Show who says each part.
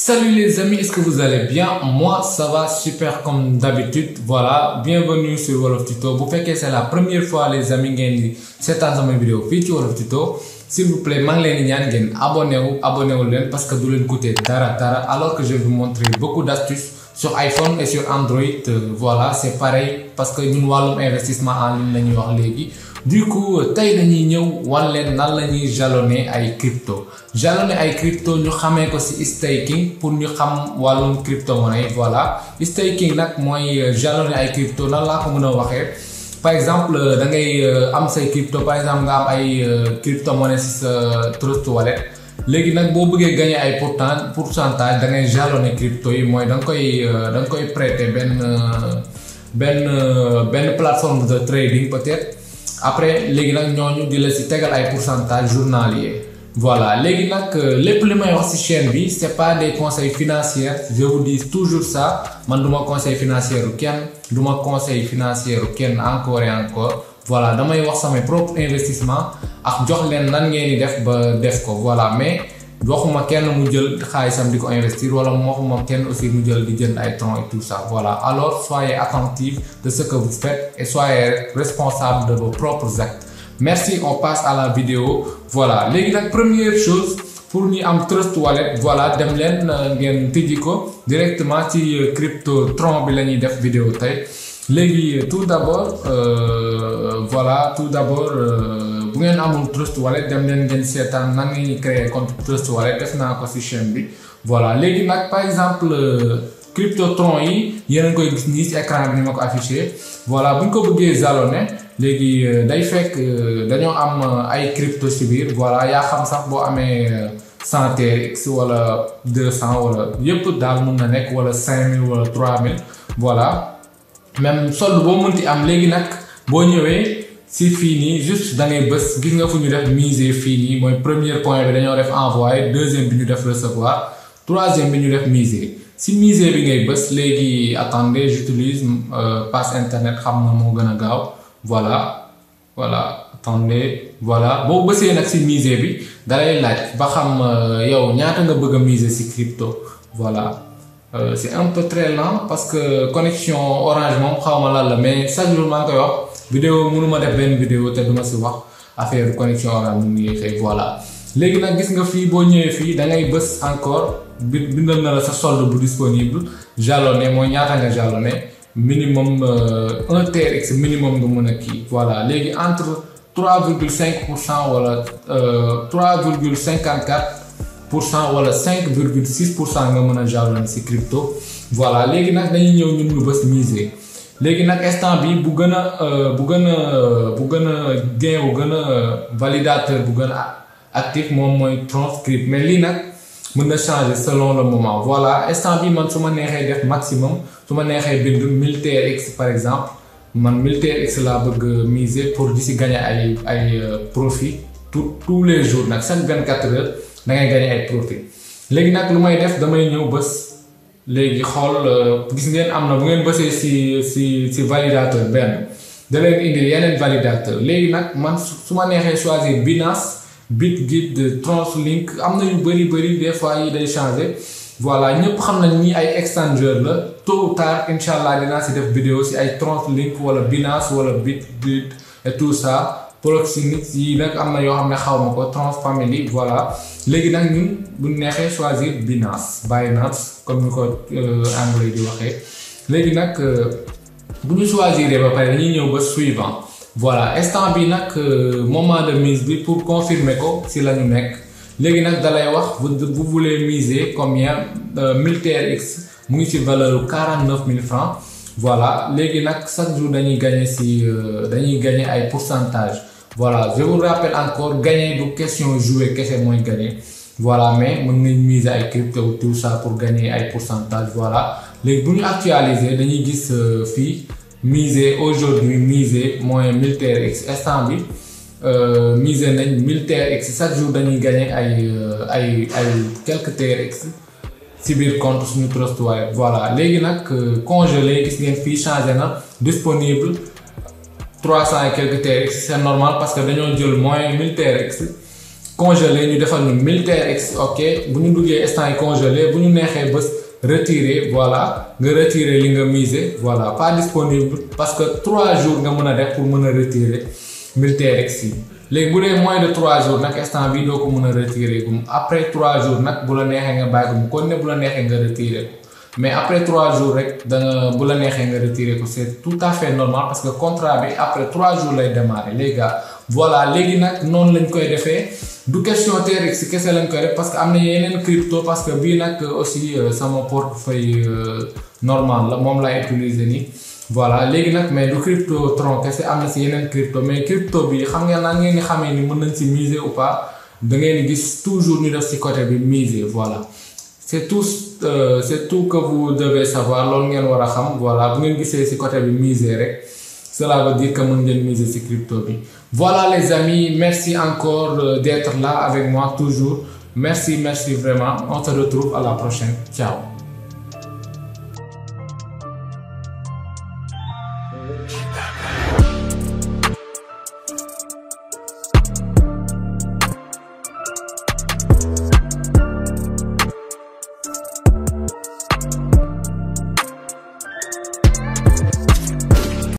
Speaker 1: Salut les amis, est-ce que vous allez bien? Moi ça va super comme d'habitude. Voilà, bienvenue sur Wolof Tuto. Bu fekkee c'est la première fois les amis ngeen di seetaan sama vidéo fii ci Wolof Tuto, s'il vous plaît maa ngi leen di ñaan ngeen abonné wu leen parce que du leen coûter dara alors que je vais vous montrer beaucoup d'astuces sur iPhone et sur Android. Voilà, c'est pareil parce que ñun wàllum investissement en ligne la ñuy wax léegi. Du coup tey dañuy ñëw wan leen nan la ñuy jalonner ay crypto ñu xamee ko ci staking pour ñu xam wàllum crypto-monnaie. Voilà, staking nag mooy jalonner ay crypto. nan laa ko mën a waxee, par exemple da ngay am say crypto, par exemple nga am ay crypto-monnaie ci sa Trust Wallet. léegi nag boo bëggee gagner ay pourcentage da ngay jalonner crypto yi, mooy da nga koy prêter benn plateforme de trading peut-être. Après léegi nag ñooñu di la ci tegal ay pourcentage journalier. Voilà, léegi nag lépp li may wax ci chaîne bi c'est pas des conseils financiers, je vous dis toujours ça. Man duma conseil financier kenn encore et encore. Voilà, damay wax samay propre investissement ak jox leen nan ngeen di def ba def ko. Voilà, mais waxuma kenn mu jël xaalisam di ko investir, wala waxuma kenn aussi mu jël di jënd ay troncs et tout ça. Voilà, alors soyez attentifs de ce que vous faites et soyez responsables de vos propres actes. Merci, on passe à la vidéo. Voilà, léegi nag première chose pour ñu am Trust Wallet, voilà, dem leen ngeen tijji ko directement ci crypto tron bi la ñuy def vidéo tey. Léegi tout d'abord bu ngeen amul Trust Wallet dem leen ngeen seetaan nan ngeen créer compte Trust Wallet, def naa ko ci chaîne bi. Voilà, léegi nag par exemple cryptotron yi yéen a ngi koy gis nii ci écran bi ni ma ko affiché. Voilà, bu ñu ko bëggee jalonner léegi day fekk dañoo am ay crypto ci biir. Voilà, yaa xam sax boo amee 100 TRX wala 200 wala yëpp daal mun na nekk, wala 5000 wala 3000. Voilà, même solde boo mënti am. léegi nag boo ñëwee ci fii nii juste da ngay bës, gis nga fu ñu def miser fii nii, mooy premier point bi dañoo def envoyer, deuxième bi ñu def recevoir, troisième bi ñu def miser. ci miser bi ngay bës. léegi attendez, j'utilise passe internet, xam na moo gën a gaaw. Voilà, attendez. Voilà, boo bësee nag ci miser bi dalay laaj ba xam yow ñaata nga bëgg a miser ci crypto. Voilà, c'est un peu très lent parce que connexion Orange moom xaw ma lan la, mais chaque jour maa ngi koy wax vidéo mënuma def benn vidéo te duma ci wax affaire connexion Orange mu ngi xëy. Voilà, léegi nag gis nga fii boo ñëwee fii da ngay bës encore bindal na la sa solde bu disponible. jalonner mooy ñaata nga jalonner, minimum 1 TRX minimum nga mën a kii. Voilà, léegi entre 3,5% wala 3,54% wala 5,6% nga mën a jalonner ci crypto. Voilà, léegi nag dañuy ñëw ñun ñu bës miser. léegi nag instant bi bu gën a validateur bu gën a actif moom mooy Transcript, mais lii nag mën na changer selon le moment. Voilà, instant bi man su ma neexee def maximum, su ma neexee bind 1000 TRX par exemple, man 1000 TRX laa bëgg miser pour di ci gagner ay profit tous les jours. nag chaque 24 heures da ngay gagner ay profit. léegi nag lu may def damay ñëw bës, léegi xool gis ngeen am na bu ngeen bësee ci validateur benn da leen indi yeneen validateur. léegi nag man su ma neexee choisir Binance, Bitget, Translink, am na yu bëri des fois yi day changer. Voilà, ñëpp xam nañ ni ay exchanger la. tôt ou tard incha allah dinaa ci def vidéo ci ay Translink wala Binance wala Bitget et tout ça. Proximix yi nag am na yoo xam ne xaw ma ko, Transfamily. Voilà, léegi nag ñun bu neexee choisir Binance comme ni ko anglais di waxee. léegi nag bu ñu choisir ba pare dañuy ñëw ba suivant. Voilà, instant bi nag moment de mise bi pour confirmer ko ci la ñu nekk. léegi nag dalay wax vous voulez miser combien, 1000 TRX mu ngi ci valeur 49 000 francs. Voilà, léegi nag chaque jour dañuy gagner ay pourcentage. Voilà, je vous rappelle encore, gagner du question jouer kese mooy gagner. Voilà, mais mën nañ miser ay crypto tout ça pour gagner ay pourcentage. Voilà, léegi bu ñu actualiser dañuy gis fii miser aujourd'hui, miser moins 1000 TRX. instant bi miser nañ 1000 TRX, chaque jour dañuy gagner ay quelques TRX ci biir compte suñu Trust Wallet. Voilà, léegi nag congelé gis ngeen fii changé na, disponible 300 et quelques TRX. c'est normal parce que dañoo jël moins 1000 TRX congelé ñu defal ñu 1000 TRX ok bu ñu duggee instant yi congelé bu ñu neexee bés retirer voilà nga retirer li nga miser voilà pas disponible parce que 3 jours nga mën a def pour mën a retirer 1000 TRX yi léegi bu dee moins de 3 jours nag instant bi doo ko mën a retirer gum après 3 jours nag bu la neexee nga bàyyi ko mu kon ne bu la neexee nga retirer ko mais après 3 jours rek da nga bu la neexee nga retirer ko c'est tout à fait normal parce que contrat bi après 3 jours lay démarrer les gars voilà léegi nag noonu lañ koy defee du question TRX kese lañ koy def parce que am na yeneen crypto parce que bii nag aussi sama portefeuille normal la moom lay utiliser nii voilà léegi nag mais du crypto tron kese am na si yeneen crypto mais crypto bi xam ngeen nan ngeen di xamee ni mën nañ si miser ou pas da ngeen di gis toujours ñu def si côté bi miser voilà c'est tout que vous devez savoir loolu ngeen war a xam voilà bu ngeen gisee si côté bi miser rek cela veut dire que mën ngeen miser si crypto bi voilà les amis merci encore d'être là avec moi toujours merci vraiment on se retrouve à la prochaine ciao